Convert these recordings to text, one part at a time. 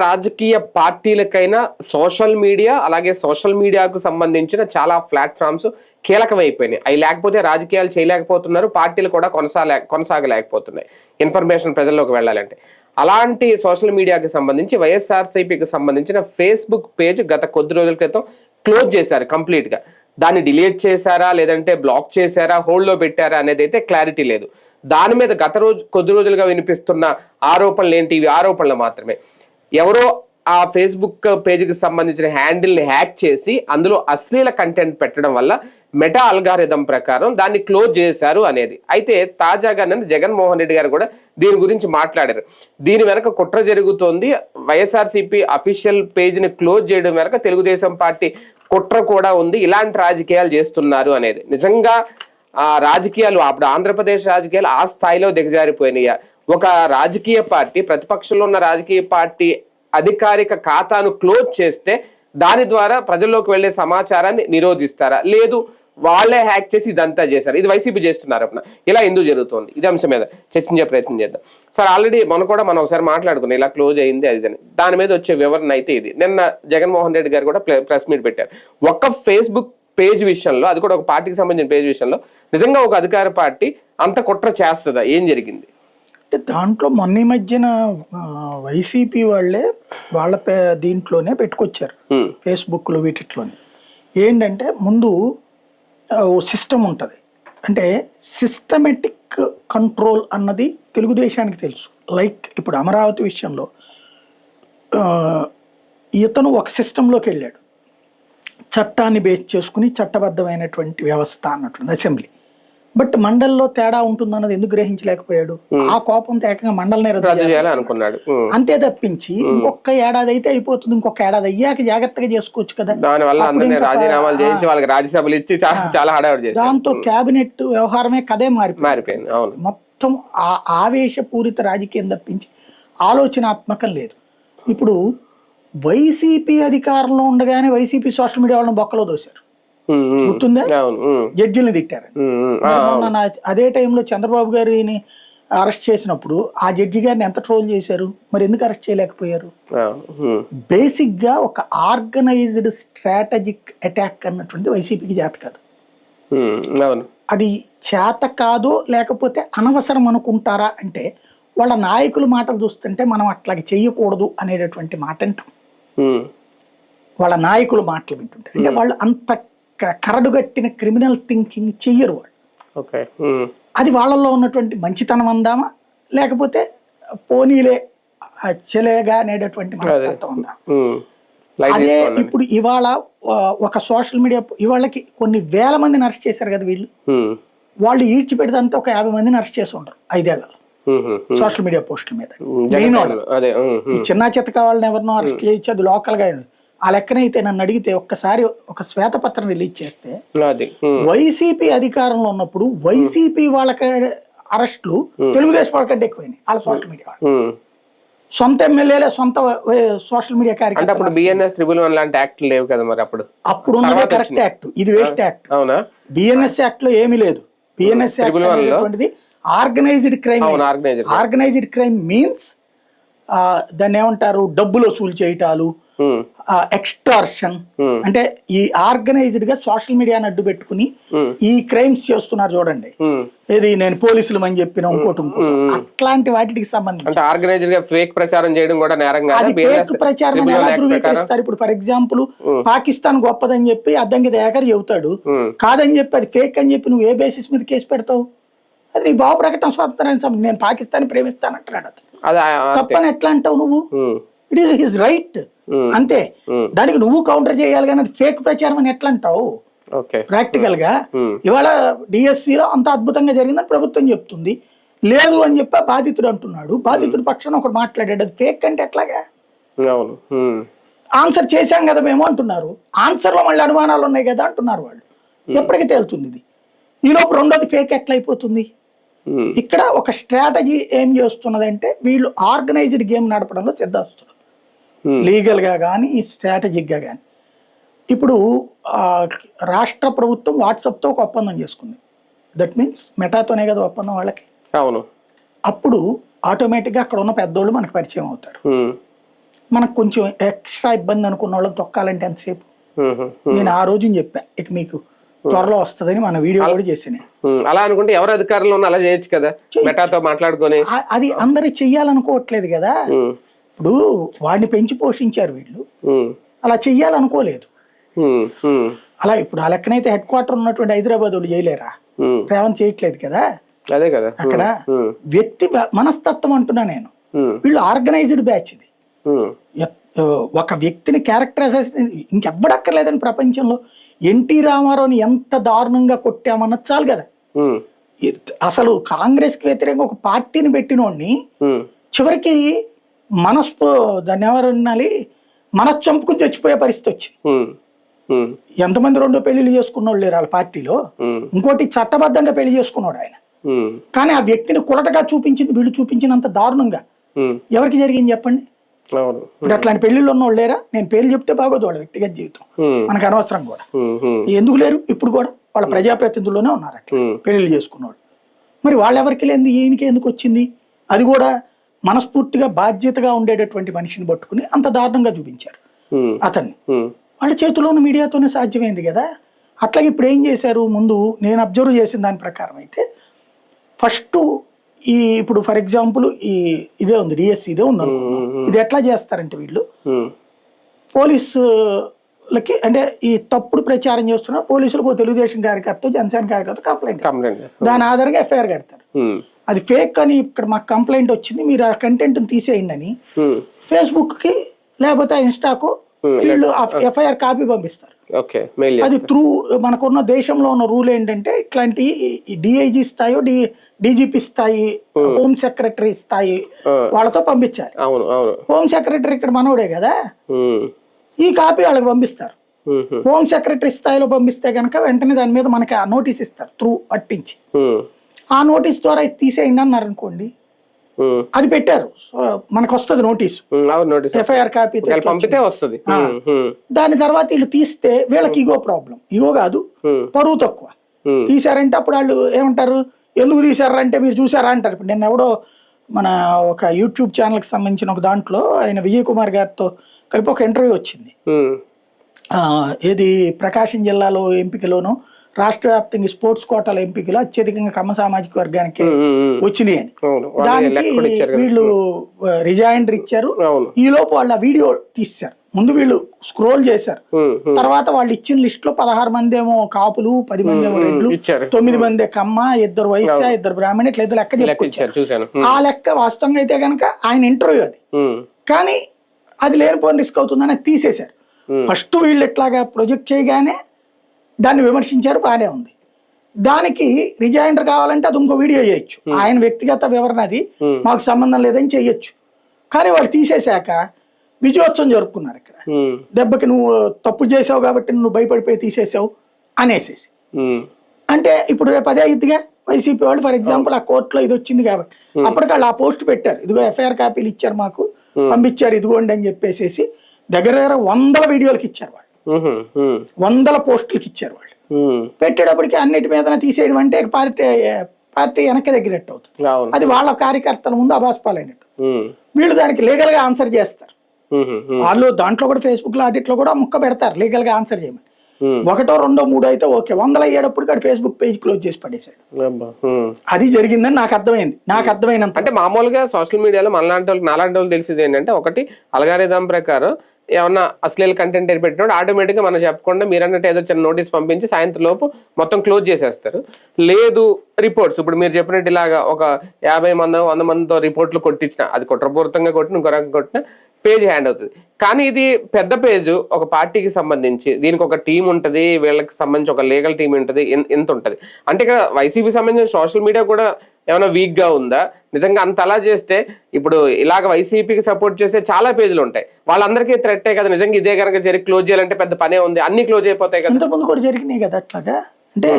రాజకీయ పార్టీలకైనా social media అలాగే social మీడియాకు సంబంధించిన చాలా ప్లాట్ఫామ్స్ కీలకమైపోయినాయి. అవి లేకపోతే రాజకీయాలు చేయలేకపోతున్నారు, పార్టీలు కూడా కొనసాగలేకపోతున్నాయి ఇన్ఫర్మేషన్ ప్రజల్లోకి వెళ్ళాలంటే. అలాంటి సోషల్ మీడియాకి సంబంధించి వైఎస్ఆర్సీపీకి సంబంధించిన ఫేస్బుక్ పేజ్ గత కొద్ది రోజుల క్రితం క్లోజ్ చేశారు కంప్లీట్గా. దాన్ని డిలీట్ చేశారా లేదంటే బ్లాక్ చేశారా హోల్డ్లో పెట్టారా అనేది అయితే క్లారిటీ లేదు. దాని మీద కొద్ది రోజులుగా వినిపిస్తున్న ఆరోపణలు ఏంటి? ఇవి ఆరోపణలు మాత్రమే. ఎవరో ఆ ఫేస్బుక్ పేజీకి సంబంధించిన హ్యాండిల్ని హ్యాక్ చేసి అందులో అశ్లీల కంటెంట్ పెట్టడం వల్ల మెటా అల్గారిథం ప్రకారం దాన్ని క్లోజ్ చేశారు అనేది. అయితే తాజాగా జగన్మోహన్ రెడ్డి గారు కూడా దీని గురించి మాట్లాడారు. దీని వెనక కుట్ర జరుగుతోంది, వైఎస్ఆర్సీపీ అఫీషియల్ పేజ్ని క్లోజ్ చేయడం వెనక తెలుగుదేశం పార్టీ కుట్ర కూడా ఉంది, ఇలాంటి రాజకీయాలు చేస్తున్నారు అనేది. నిజంగా ఆ రాజకీయాలు అప్పుడు ఆంధ్రప్రదేశ్ రాజకీయాలు ఆ స్థాయిలో దిగజారిపోయినాయి. ఒక రాజకీయ పార్టీ, ప్రతిపక్షంలో ఉన్న రాజకీయ పార్టీ అధికారిక ఖాతాను క్లోజ్ చేస్తే దాని ద్వారా ప్రజల్లోకి వెళ్లే సమాచారాన్ని నిరోధిస్తారా? లేదు వాళ్ళే హ్యాక్ చేసి ఇదంతా చేశారు, ఇది వైసీపీ చేస్తున్నారు అప్పుడు. ఇలా ఎందుకు జరుగుతుంది? ఇది అంశం మీద చర్చించే ప్రయత్నం చేద్దాం. సార్, ఆల్రెడీ మనం ఒకసారి మాట్లాడుకున్నాం ఇలా క్లోజ్ అయింది అది అని. దాని మీద వచ్చే వివరణ అయితే ఇది. నిన్న జగన్మోహన్ రెడ్డి గారు కూడా ప్రెస్ మీట్ పెట్టారు. ఒక్క ఫేస్బుక్ పేజ్ విషయంలో, అది కూడా ఒక పార్టీకి సంబంధించిన పేజ్ విషయంలో నిజంగా ఒక అధికార పార్టీ అంత కుట్ర చేస్తుందా? ఏం జరిగింది? అంటే దాంట్లో మొన్న మధ్యన వైసీపీ వాళ్ళ దీంట్లోనే పెట్టుకొచ్చారు ఫేస్బుక్లో వీటిలోనే. ఏంటంటే ముందు ఓ సిస్టమ్ ఉంటుంది, అంటే సిస్టమేటిక్ కంట్రోల్ అన్నది తెలుగుదేశానికి తెలుసు. లైక్ ఇప్పుడు అమరావతి విషయంలో ఇతను ఒక సిస్టంలోకి వెళ్ళాడు, చట్టాన్ని బేస్ చేసుకుని చట్టబద్ధమైనటువంటి వ్యవస్థ అన్నట్టుంది అసెంబ్లీ. బట్ మండలిలో తేడా ఉంటుందన్నది ఎందుకు గ్రహించలేకపోయాడు? ఆ కోపంతో ఏకంగా మండలిని రద్దు చేయాలనుకున్నాడు. అంతే తప్పించి ఇంకొక ఏడాది అయితే అయిపోతుంది, ఇంకొక ఏడాది అయ్యాక జాగ్రత్తగా చేసుకోవచ్చు కదా. దాంతో క్యాబినెట్ వ్యవహారమే కదే మారిపోయింది. మొత్తం ఆ ఆవేశపూరిత రాజకీయం తప్పించి ఆలోచనాత్మకం లేదు. ఇప్పుడు వైసీపీ అధికారంలో ఉండగానే వైసీపీ సోషల్ మీడియా వాళ్ళని బొక్కలో దోశారు, గుర్తుందా? జడ్జిల్ని తిట్టారు. అదే టైంలో చంద్రబాబు గారిని అరెస్ట్ చేసినప్పుడు ఆ జడ్జి గారిని ఎంత ట్రోల్ చేశారు, మరి ఎందుకు అరెస్ట్ చేయలేకపోయారు? బేసిక్ గా ఒక ఆర్గనైజ్డ్ స్ట్రాటజిక్ అటాక్ అన్నటువంటి వైసీపీకి చేత కాదు. అది చేత కాదు, లేకపోతే అనవసరం అనుకుంటారా అంటే వాళ్ళ నాయకుల మాటలు చూస్తుంటే మనం అట్లాగే చెయ్యకూడదు అనేటటువంటి మాట అంటాం. వాళ్ళ నాయకుల మాటలు వింటుంటే అంటే వాళ్ళు అంత కరడుగట్టిన క్రిమినల్ థింకింగ్ చెయ్యరు వాళ్ళు. అది వాళ్ళల్లో ఉన్నటువంటి మంచితనం అందామా, లేకపోతే పోనీలే చెలేగా అనేటటువంటి మనస్తత్వం ఉందా? అదే ఇప్పుడు ఇవాళ ఒక సోషల్ మీడియా ఇవాళకి కొన్ని వేల మందిని అరెస్ట్ చేశారు కదా వీళ్ళు. వాళ్ళు ఈడ్చిపెడితే ఒక 50 మందిని అరెస్ట్ చేసి ఉంటారు 5 ఏళ్లలో సోషల్ మీడియా పోస్టుల మీద. ఈ చిన్న చితక వాళ్ళని ఎవరినో అరెస్ట్ చేయొచ్చు, అది లోకల్ గా. ఆ లెక్కనైతే నన్ను అడిగితే ఒక్కసారి ఒక శ్వేతపత్రం రిలీజ్ చేస్తే వైసీపీ అధికారంలో ఉన్నప్పుడు వైసీపీ వాళ్ళకి అరెస్టులు తెలుగుదేశం వాళ్ళకంటే ఎక్కువైనాయి. వాళ్ళ సోషల్ మీడియా వాళ్ళు సొంత ఎమ్మెల్యేలే సొంత సోషల్ మీడియా అప్పుడు ఉన్నదే కరెక్ట్ యాక్ట్, ఇది వేస్ట్ యాక్ట్. బిఎన్ఎస్ యాక్ట్ లో ఏమీ లేదు. బిఎన్ఎస్ యాక్ట్ అనేటువంటిది organised crime. Organised crime means దాన్ని ఏమంటారు, డబ్బులు వసూలు చేయటాలు, ఎక్స్టార్షన్. అంటే ఈ ఆర్గనైజ్డ్ గా సోషల్ మీడియాని అడ్డు పెట్టుకుని ఈ క్రైమ్స్ చేస్తున్నారు చూడండి. ఏది నేను పోలీసులు అని చెప్పిన ఇంకోటి అట్లాంటి వాటికి సంబంధించి ఆర్గనైజ్డ్ గా ఫేక్ ప్రచారం చేయడం కూడా నేరం కాదు. అది ఫేక్ ప్రచారం ఎలా ధృవీకరిస్తారు? ఇప్పుడు ఫర్ ఎగ్జాంపుల్ పాకిస్తాన్ గొప్పదని చెప్పి అద్దంకి దయాకర్ చెబుతాడు, కాదని చెప్పి అది ఫేక్ అని చెప్పి నువ్వు ఏ బేసిస్ మీద కేసు పెడతావు? అది నీ భావ ప్రకటన స్వాతంత్రానికి నేను పాకిస్తాన్ ప్రేమిస్తాను అంటున్నాడు అతను. తప్పని ఎట్లా అంటావు నువ్వు? ఇట్ ఈస్ హిస్ రైట్, అంతే. దానికి నువ్వు కౌంటర్ చేయాలి కానీ అది ఫేక్ ప్రచారం అని ఎట్లా అంటావు? ప్రాక్టికల్ గా ఇవాళ డిఎస్సిలో అంత అద్భుతంగా జరిగిందని ప్రభుత్వం చెప్తుంది, లేదు అని చెప్పి బాధితుడు అంటున్నాడు. బాధితుడి పక్షాన ఒకటి మాట్లాడాడు, అది ఫేక్ అంటే ఎట్లాగా? ఆన్సర్ చేశాం కదా మేము అంటున్నారు, ఆన్సర్ లో మళ్ళీ అనుమానాలు ఉన్నాయి కదా అంటున్నారు వాళ్ళు. ఎప్పటికీ తేలుతుంది ఇది? ఈలోపు రెండోది ఫేక్ ఎట్లా అయిపోతుంది? ఇక్కడ ఒక స్ట్రాటజీ ఏం చేస్తున్నదంటే వీళ్ళు ఆర్గనైజ్డ్ గేమ్ నడపడంలో సిద్ధాస్తున్నారు, లీగల్ గా కానీ స్ట్రాటజిక్ గా కానీ. ఇప్పుడు రాష్ట్ర ప్రభుత్వం వాట్సాప్తో ఒక ఒప్పందం చేసుకుంది. దట్ మీన్స్ మెటాతోనే కదా ఒప్పందం వాళ్ళకి. అవును. అప్పుడు ఆటోమేటిక్గా అక్కడ ఉన్న పెద్దోళ్ళు మనకు పరిచయం అవుతారు. మనకు కొంచెం ఎక్స్ట్రా ఇబ్బంది అనుకున్న వాళ్ళని తొక్కాలంటే ఎంతసేపు. నేను ఆ రోజు చెప్పా, ఇక మీకు త్వరలో వస్తుందని మన వీడియో కూడా చేసాను. అలా అనుకుంటే ఎవరు అధికారంలో ఉన్నా అలా చేయొచ్చు కదా, మెటాతో మాట్లాడుకొని. అది అందరు చెయ్యాలనుకోవట్లేదు కదా. ఇప్పుడు వాడిని పెంచి పోషించారు వీళ్ళు, అలా చెయ్యాలనుకోలేదు. అలా ఇప్పుడు ఆ లెక్కనైతే హెడ్ క్వార్టర్ ఉన్నటువంటి హైదరాబాద్ వాళ్ళు చేయలేరా? రేవంత్ చేయట్లేదు కదా. అదే కదా అక్కడ వ్యక్తి మనస్తత్వం అంటున్నా నేను. వీళ్ళు ఆర్గనైజ్డ్ బ్యాచ్ ఇది. ఒక వ్యక్తిని క్యారెక్టర్ అసాసినేషన్ ఇంకెవ్వడక్కర్లేదని ప్రపంచంలో. ఎన్టీ రామారావుని ఎంత దారుణంగా కొట్టామన్నది చాలు కదా. అసలు కాంగ్రెస్ కి వ్యతిరేకంగా ఒక పార్టీని పెట్టినోడిని చివరికి దాన్ని ఎవరు అనాలి, మనసు చంపుకుని చచ్చిపోయే పరిస్థితి వచ్చింది. ఎంతమంది రెండో పెళ్లిళ్ళు చేసుకున్నోళ్ళు లేరు వాళ్ళ పార్టీలో. ఇంకోటి చట్టబద్ధంగా పెళ్లి చేసుకున్నాడు ఆయన. కానీ ఆ వ్యక్తిని కులటగా చూపించింది వీళ్ళు చూపించినంత దారుణంగా ఎవరికి జరిగింది చెప్పండి. ఇప్పుడు అట్లాంటి పెళ్లిళ్ళు ఉన్నోళ్ళు లేరా? నేను పేర్లు చెప్తే బాగోదు వాళ్ళ వ్యక్తిగత జీవితం, మనకు అనవసరం కూడా. ఎందుకు లేరు? ఇప్పుడు కూడా వాళ్ళ ప్రజాప్రతినిధుల్లోనే ఉన్నారు అట్లా పెళ్లిళ్ళు చేసుకున్నవాళ్ళు. మరి వాళ్ళెవరికి లేని ఈయనకి ఎందుకు వచ్చింది? అది కూడా మనస్ఫూర్తిగా బాధ్యతగా ఉండేటటువంటి మనిషిని పట్టుకుని అంత దారుణంగా చూపించారు అతన్ని. వాళ్ళ చేతిలో ఉన్న మీడియాతోనే సాధ్యమైంది కదా. అట్లాగే ఇప్పుడు ఏం చేశారు, ముందు నేను అబ్జర్వ్ చేసిన దాని ప్రకారం అయితే ఫస్ట్ ఇప్పుడు ఫర్ ఎగ్జాంపుల్ ఇదే ఉంది, డిఎస్సి ఇదే ఉంది అనుకున్నాం. ఇది ఎట్లా చేస్తారంటే వీళ్ళు పోలీసులకి అంటే ఈ తప్పుడు ప్రచారం చేస్తున్నారు, పోలీసులకు తెలుగుదేశం కార్యకర్త జనసేన కార్యకర్త కంప్లైంట్, దాని ఆధారంగా ఎఫ్ఐఆర్ కడతారు. అది ఫేక్ అని ఇక్కడ మాకు కంప్లైంట్ వచ్చింది, మీరు ఆ కంటెంట్ తీసేయండి అని ఫేస్బుక్ కి లేకపోతే ఇన్స్టాకు వీళ్ళు ఎఫ్ఐఆర్ కాపీ పంపిస్తారు. అది త్రూ మనకున్న దేశంలో ఉన్న రూల్ ఏంటంటే ఇట్లాంటి డిఐజీ స్థాయి డీజీపీ స్థాయి హోమ్ సెక్రటరీ స్థాయి వాళ్ళతో పంపించాలి. హోమ్ సెక్రటరీ ఇక్కడ మనోడే కదా, ఈ కాపీ వాళ్ళకి పంపిస్తారు. హోమ్ సెక్రటరీ స్థాయిలో పంపిస్తే కనుక వెంటనే దాని మీద మనకి ఆ నోటీస్ ఇస్తారు త్రూ పట్టించి. ఆ నోటీస్ ద్వారా ఇది తీసేయండి అన్నారు అనుకోండి, అది పెట్టారు, మనకు వస్తుంది నోటీసు, ఎఫ్ఐఆర్ కాపీ పంపితే వస్తుంది. దాని తర్వాత వీళ్ళు తీస్తే వీళ్ళకి ఇగో ప్రాబ్లం, ఇగో కాదు పరువు తక్కువ. తీసారంటే అప్పుడు వాళ్ళు ఏమంటారు, ఎందుకు తీసారంటే మీరు చూసారా అంటారు. ఇప్పుడు నేను ఎవడో మన ఒక యూట్యూబ్ ఛానల్కి సంబంధించిన ఒక దాంట్లో ఆయన విజయ్ కుమార్ గారితో కలిపి ఒక ఇంటర్వ్యూ వచ్చింది. ఏది ప్రకాశం జిల్లాలో ఎంపికలోను రాష్ట్ర వ్యాప్తంగా స్పోర్ట్స్ కోటాల ఎంపికలు అత్యధికంగా కమ్మ సామాజిక వర్గానికి వచ్చినాయి అని. దానికి వీళ్ళు రిజైండర్ ఇచ్చారు. ఈ లోపు వాళ్ళు ఆ వీడియో తీశారు. ముందు వీళ్ళు స్క్రోల్ చేశారు, తర్వాత వాళ్ళు ఇచ్చిన లిస్ట్ లో 16 మంది ఏమో కాపులు, 10 మంది ఏమో రెడ్లు, 9 మంది కమ్మ, 2 వైశ్య, 2 బ్రాహ్మణ, ఇట్లా లెక్క చెప్పుకొచ్చారు. ఆ లెక్క వాస్తవంగా అయితే కనుక ఆయన ఇంటర్వ్యూ అది, కానీ అది లేనిపోయిన రిస్క్ అవుతుందని తీసేశారు. ఫస్ట్ వీళ్ళు ఇట్లాగా ప్రొజెక్ట్ చేయగానే దాన్ని విమర్శించారు, బాగానే ఉంది. దానికి రిజైండర్ కావాలంటే అది ఇంకో వీడియో చేయొచ్చు, ఆయన వ్యక్తిగత వివరణ, అది మాకు సంబంధం లేదని చేయొచ్చు. కానీ వాళ్ళు తీసేశాక విజయోత్సవం జరుపుకున్నారు ఇక్కడ. దెబ్బకి నువ్వు తప్పు చేసావు కాబట్టి నువ్వు భయపడిపోయి తీసేసావు అనేసేసి. అంటే ఇప్పుడు రేపు అదే ఇదిగా వైసీపీ వాళ్ళు ఫర్ ఎగ్జాంపుల్ ఆ కోర్టులో ఇది వచ్చింది కాబట్టి అప్పటికి వాళ్ళు ఆ పోస్ట్ పెట్టారు, ఇదిగో ఎఫ్ఐఆర్ కాపీలు ఇచ్చారు మాకు పంపించారు ఇదిగోండి అని చెప్పేసి దగ్గర 100 వీడియోలకి ఇచ్చారు వాళ్ళు, 100 పోస్టులకి ఇచ్చారు వాళ్ళు. పెట్టేటప్పటికి అన్నిటి మీద తీసేయడం అంటే పార్టీ వెనక్కి దగ్గరట్టు అవుతుంది. అది వాళ్ళ కార్యకర్తల ముందు అబాస్పాలైనట్టు. వీళ్ళు దానికి లీగల్ గా ఆన్సర్ చేస్తారు. వాళ్ళు దాంట్లో కూడా ఫేస్బుక్ లో అన్నిట్లో కూడా ముక్క పెడతారు లీగల్ గా ఆన్సర్ చేయమని. 1, 2, 3 అయితే ఓకే, 100 అయ్యేటప్పుడు కాదు ఫేస్బుక్ పేజ్ క్లోజ్ చేసి పడేశాడు. అది జరిగిందని నాకు అర్థమైంది. నాకు అర్థమైనంత అంటే మామూలుగా సోషల్ మీడియాలో నాలాంటి వాళ్ళు తెలిసింది ఏంటంటే, ఒకటి అల్గారిథం ప్రకారం ఏమన్నా అశ్లీల కంటెంట్ పెట్టినప్పుడు ఆటోమేటిక్గా మనం చెప్పకుండా మీరు అన్నట్టు ఏదో చిన్న నోటీస్ పంపించి సాయంత్రం లోపు మొత్తం క్లోజ్ చేసేస్తారు. లేదు రిపోర్ట్స్, ఇప్పుడు మీరు చెప్పినట్టు ఇలాగా ఒక 50 మంది 100 మందితో రిపోర్ట్లు కొట్టించిన, అది కుట్రపూరితంగా కొట్టిన ఇంకో రకంగా కొట్టిన పేజ్ హ్యాండ్ అవుతుంది. కానీ ఇది పెద్ద పేజ్, ఒక పార్టీకి సంబంధించి దీనికి ఒక టీం ఉంటుంది, వీళ్ళకి సంబంధించి ఒక లీగల్ టీం ఉంటుంది, ఎంత ఉంటుంది అంటే ఇక్కడ వైసీపీ సంబంధించిన సోషల్ మీడియా కూడా ఏమైనా వీక్ గా ఉందా? నిజంగా అంత అలా చేస్తే ఇప్పుడు ఇలాగ వైసీపీకి సపోర్ట్ చేస్తే చాలా పేజీలు ఉంటాయి, వాళ్ళందరికీ థ్రెట్టే కదా. నిజంగా ఇదే కనుక జరిగి క్లోజ్ చేయాలంటే పెద్ద పనే ఉంది, అన్ని క్లోజ్ అయిపోతాయి కదా. ఇంతకుముందు కూడా జరిగినాయి కదా అట్లాగా. అంటే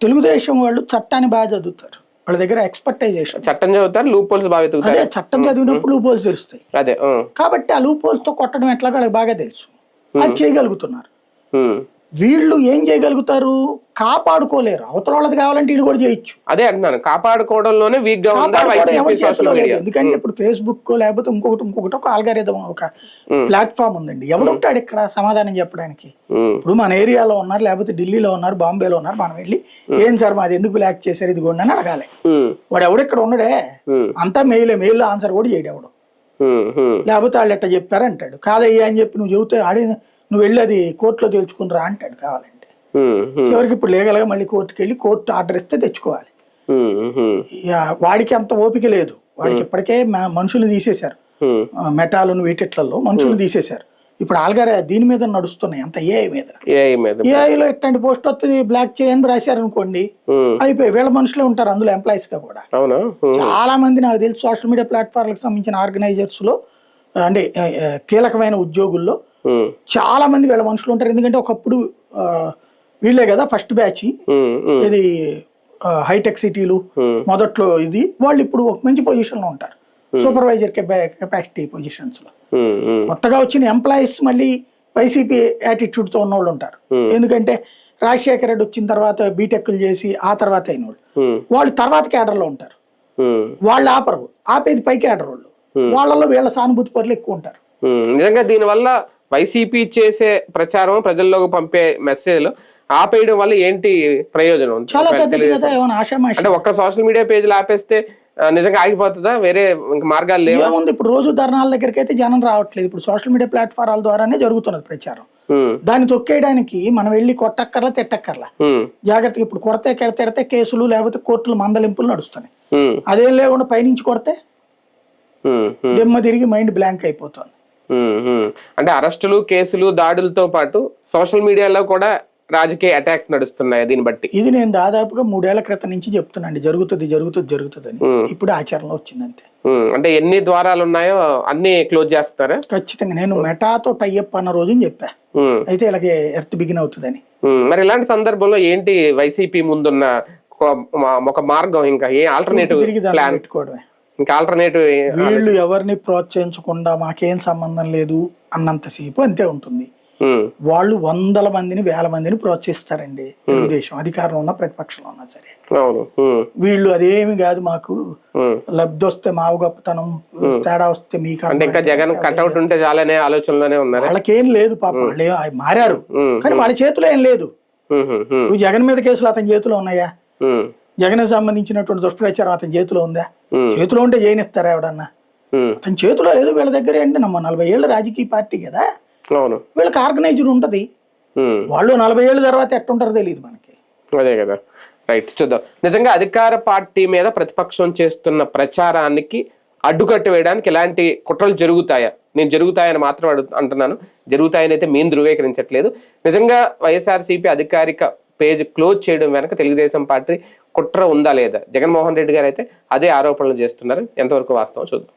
తెలుగుదేశం వాళ్ళు చట్టాన్ని బాగా చదువుతారు, వాళ్ళ దగ్గర ఎక్స్పర్టైజేషన్, చట్టం చదువుతారు, లూప్ హోల్స్ బాగా వెతుకుతారు. అదే చట్టం చదివినప్పుడు లూప్ హోల్స్ తెలుస్తాయి. అదే కాబట్టి ఆ లూప్ హోల్స్ తో కొట్టడం ఎట్లా వాళ్ళకి బాగా తెలుసు, అది చేయగలుగుతున్నారు. వీళ్ళు ఏం చేయగలుగుతారు, కాపాడుకోలేరు. అవతల వాళ్ళది కావాలంటే వీళ్ళు కూడా చేయొచ్చు. అదే అంటున్నాను, కాపాడుకోవడంలోనే వీక్ గా ఉందా ఎవరి చేతిలో సోషల్ లేదు. మీడియా? ఎందుకంటే ఇప్పుడు ఫేస్బుక్ లేకపోతే ఇంకొకటి ఒక ఆల్గారిథం, ఒక ప్లాట్ఫామ్ ఉందండి. ఎవడుంటాడు ఇక్కడ సమాధానం చెప్పడానికి? ఇప్పుడు మన ఏరియాలో ఉన్నారు, లేకపోతే ఢిల్లీలో ఉన్నారు, బాంబేలో ఉన్నారు, మనం వెళ్ళి ఏం సార్ మాది ఎందుకు బ్లాక్ చేశారు ఇదిగోండి అని అడగాలి. వాడు ఎవడు ఇక్కడ ఉండడే, అంతా మెయిల్ ఆన్సర్ కూడా చేయడు ఎవడు. లేకపోతే వాళ్ళు ఎట్లా చెప్పారు అంటాడు. కాదయ్యా అని చెప్పి నువ్వు చెబితే నువ్వు వెళ్ళి అది కోర్టులో తేల్చుకునిరా అంటాడు కావాలంటే. చివరికి ఇప్పుడు లీగల్ గా మళ్ళీ కోర్టుకి వెళ్ళి కోర్టు ఆర్డర్ ఇస్తే తెచ్చుకోవాలి. వాడికి అంత ఓపిక లేదు. వాడికి ఇప్పటికే మనుషులు తీసేశారు, మెటాలను వీటిట్లలో మనుషులు తీసేశారు. ఇప్పుడు ఆల్గారే దీని మీద నడుస్తున్నాయి, అంత ఏఐ మీద. ఏఐలో ఎట్లాంటి పోస్ట్ వస్తుంది, బ్లాక్ చేయని రాశారు అనుకోండి, అయిపోయి వీళ్ళ మనుషులే ఉంటారు అందులో ఎంప్లాయీస్ గా కూడా. చాలా మంది నాకు తెలిసి సోషల్ మీడియా ప్లాట్ఫామ్లకు సంబంధించిన ఆర్గనైజర్స్ లో అంటే కీలకమైన ఉద్యోగుల్లో చాలా మంది వీళ్ళ మనుషులు ఉంటారు. ఎందుకంటే ఒకప్పుడు వీళ్ళే కదా ఫస్ట్ బ్యాచ్, ఇది హైటెక్ సిటీలు మొదట్లో ఇది, వాళ్ళు ఇప్పుడు ఒక మంచి పొజిషన్ లో ఉంటారు, సూపర్వైజర్ కెపాసిటీ పొజిషన్స్ లో. కొత్తగా వచ్చిన ఎంప్లాయీస్ మళ్ళీ వైసీపీ యాటిట్యూడ్ తో ఉన్న వాళ్ళు ఉంటారు. ఎందుకంటే రాజశేఖర రెడ్డి వచ్చిన తర్వాత బీటెక్లు చేసి ఆ తర్వాత అయిన వాళ్ళు తర్వాత క్యాడర్ లో ఉంటారు. వాళ్ళు ఆపేది పై క్యాడర్ వాళ్ళు, వాళ్ళలో వీళ్ళ సానుభూతి పరులు ఎక్కువ ఉంటారు. నిజంగా దీనివల్ల వైసీపీ చేసే ప్రచారం, ప్రజల్లోకి పంపే మెసేజ్లు ఆపేయడం వల్ల ఏంటి ప్రయోజనం? చాలా పెద్దది కదా. ఏమైనా ఆశామాషి అంటే ఒక్క సోషల్ మీడియా పేజీలు ఆపేస్తే నిజంగా ఆగిపోతుందా? వేరే మార్గాలు లేవు? ఏముంది, ఇప్పుడు రోజు ధర్నాల దగ్గరికి అయితే జనం రావట్లేదు. ఇప్పుడు సోషల్ మీడియా ప్లాట్ఫారాల ద్వారానే జరుగుతున్నది ప్రచారం. దాన్ని తొక్కేయడానికి మనం వెళ్ళి కొట్టక్కర్లా, తిట్టక్కర్లా, జాగ్రత్తగా. ఇప్పుడు కొడితే తిడితే కేసులు లేకపోతే కోర్టులు మందలింపులు నడుస్తున్నాయి. అదేం లేకుండా పైనుంచి కొడితే దెమ్మ తిరిగి మైండ్ బ్లాంక్ అయిపోతుంది. అంటే అరెస్టులు, కేసులు, దాడులతో పాటు సోషల్ మీడియాలో కూడా రాజకీయ అటాక్స్ నడుస్తున్నాయి. దీన్ని బట్టి ఇది నేను దాదాపుగా 3 ఏళ్ల క్రితం నుంచి చెప్తున్నాండి, జరుగుతుంది అని. ఇప్పుడు ఆచరణలో వచ్చింది అంతే. అంటే ఎన్ని ద్వారాలు ఉన్నాయో అన్ని క్లోజ్ చేస్తారా? ఖచ్చితంగా. నేను మెటాతో టైఅప్ అన్న రోజు చెప్పా, అయితే ఇలాగే ఎర్త్ బిగిన్ అవుతుందని. మరి ఇలాంటి సందర్భంలో ఏంటి వైసీపీ ముందున్న ఒక మార్గం? ఇంకా ఏ ఆల్టర్నేటివ్ ప్లాన్ పెట్టుకోవడమే. ఇంకా ఆల్టర్నేటివ్ వీళ్ళు ఎవరిని ప్రోత్సహించకుండా మాకేం సంబంధం లేదు అన్నంతసేపు అంతే ఉంటుంది. వాళ్ళు 100 మందిని 1000 మందిని ప్రోత్సహిస్తారండి. తెలుగుదేశం అధికారంలో ఉన్న ప్రతిపక్షంలో ఉన్నా సరే వీళ్ళు అదేమి కాదు, మాకు లబ్ధి వస్తే మావు గొప్పతనం, తేడా వస్తే మీకు. అంటే ఇంకా జగన్ కట్అవుట్ ఉంటే చాలనే ఆలోచనలోనే ఉన్నారు. వాళ్ళకేం లేదు పాపం, వాళ్ళు మారారు కానీ వాళ్ళ చేతిలో ఏం లేదు. నువ్వు జగన్ మీద కేసులు అతని చేతిలో ఉన్నాయా? జగన్ సంబంధించినటువంటి దుష్ప్రచారం అతని చేతిలో ఉందా? చేతిలో ఉంటే జైనిస్తారా ఎవడన్నా? అతని చేతిలో లేదు. వీళ్ళ దగ్గర ఏంటి, 40 ఏళ్ళ రాజకీయ పార్టీ కదా, వీళ్ళకి ఆర్గనైజర్ ఉంటది. వాళ్ళు 40 ఏళ్ళ తర్వాత ఎట్టుంటారో తెలియదు మనకి. అదే కదా, రైట్. చూద్దాం. నిజంగా అధికార పార్టీ మీద ప్రతిపక్షం చేస్తున్న ప్రచారానికి అడ్డుకట్టు వేయడానికి ఎలాంటి కుట్రలు జరుగుతాయా? నేను జరుగుతాయని మాత్రం అంటున్నాను, జరుగుతాయని అయితే మేము ధృవీకరించట్లేదు. నిజంగా వైఎస్ఆర్సీపీ అధికారిక పేజ్ క్లోజ్ చేయడం వెనక తెలుగుదేశం పార్టీ కుట్ర ఉందా లేదా? జగన్మోహన్ రెడ్డి గారు అయితే అదే ఆరోపణలు చేస్తున్నారు. ఎంతవరకు వాస్తవం చూద్దాం.